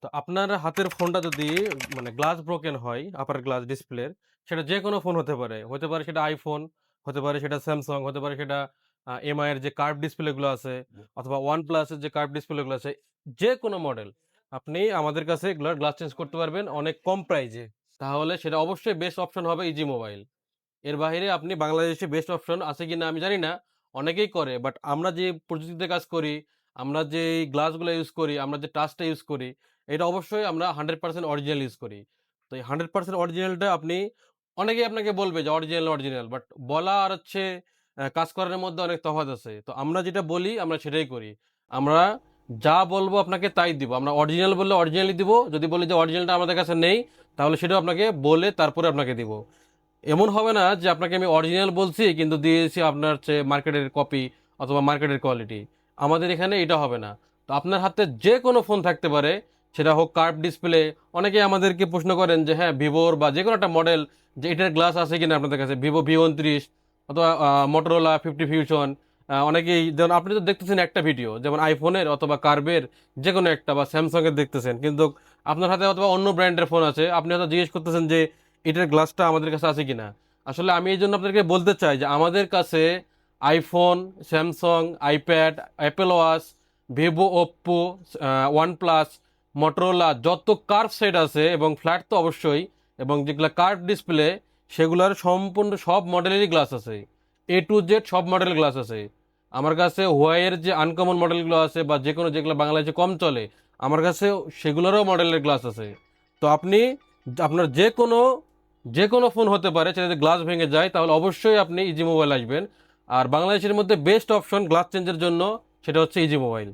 তো আপনার হাতের ফোনটা যদি মানে গ্লাস ব্রোকেন হয়, আপার গ্লাস ডিসপ্লের, সেটা যেকোনো ফোন হতে পারে। হতে পারে সেটা iPhone, হতে পারে সেটা Samsung, হতে পারে সেটা MI এর যে কার্ভ ডিসপ্লে গুলো আছে অথবা OnePlus এর যে কার্ভ ডিসপ্লে গুলো আছে, যেকোনো মডেল আপনি আমাদের কাছে এগুলার গ্লাস চেঞ্জ করতে পারবেন অনেক কম প্রাইজে। তাহলে সেটা অবশ্যই বেস্ট অপশন হবে ইজি মোবাইল। এর বাহিরে আপনি বাংলাদেশে বেস্ট অপশন আছে কিনা আমি জানি না। অনেকেই করে। বাট আমরা যে প্রযুক্তিতে কাজ করি, আমরা যে এই গ্লাসগুলো ইউজ করি, আমরা যে টাচটা ইউজ করি, এটা অবশ্যই আমরা 100% অরিজিনাল ইউজ করি। তো এই 100% অরিজিনালটা আপনি অনেকেই আপনাকে বলবে যে অরিজিনাল, অরিজিনাল। বাট বলা আর হচ্ছে কাজ করার মধ্যে অনেক তফাৎ আছে। তো আমরা যেটা বলি আমরা সেটাই করি। আমরা যা বলবো আপনাকে তাই দিব। আমরা অরিজিনাল বললে অরিজিনালই দিব। যদি বলি যে অরিজিনালটা আমাদের কাছে নেই, তাহলে সেটাও আপনাকে বলে তারপরে আপনাকে দিব। এমন হবে না যে আপনাকে আমি অরিজিনাল বলছি কিন্তু দিয়েছি আপনার হচ্ছে মার্কেটের কপি অথবা মার্কেটের কোয়ালিটি। আমাদের এখানে এটা হবে না। তো আপনার হাতে যে কোনো ফোন থাকতে পারে, সেটা হোক কার্ভ ডিসপ্লে। অনেকে আমাদেরকে প্রশ্ন করেন যে হ্যাঁ ভিভোর বা যে কোনো একটা মডেল, যে এটার গ্লাস আছে কিনা আপনাদের কাছে, ভিভো V29 অথবা মোটরোলা 50 ফিউশন। অনেকেই যেমন আপনি তো দেখতেছেন একটা ভিডিও, যেমন আইফোনের অথবা কার্ভের যে কোনো একটা বা স্যামসাংয়ের দেখতেছেন, কিন্তু আপনার হাতে অথবা অন্য ব্র্যান্ডের ফোন আছে, আপনি হয়তো জিজ্ঞেস করতেছেন যে এটার গ্লাসটা আমাদের কাছে আছে কিনা। আসলে আমি এই জন্য আপনাদেরকে বলতে চাই যে আমাদের কাছে iPhone, Samsung, iPad, Apple watch, Vivo, Oppo, OnePlus, Motorola যত কার্ভ সেট আছে এবং ফ্ল্যাট তো অবশ্যই, এবং যেগুলো কার্ভ ডিসপ্লে সেগুলোর সম্পূর্ণ সব মডেলেরই গ্লাস আছে। A to Z সব মডেলের গ্লাস আছে আমার কাছে। হোয়াইয়ের যে আনকমন মডেলগুলো আছে বা যে কোনো যেগুলো বাংলাদেশে কম চলে, আমার কাছে সেগুলোরও মডেলের গ্লাস আছে। তো আপনি আপনার যে কোনো ফোন হতে পারে, সেটা যদি গ্লাস ভেঙে যায় তাহলে অবশ্যই আপনি ইজি মোবাইল আসবেন। আর বাংলাদেশের মধ্যে বেস্ট অপশন গ্লাস চেঞ্জের জন্য সেটা হচ্ছে ইজি মোবাইল।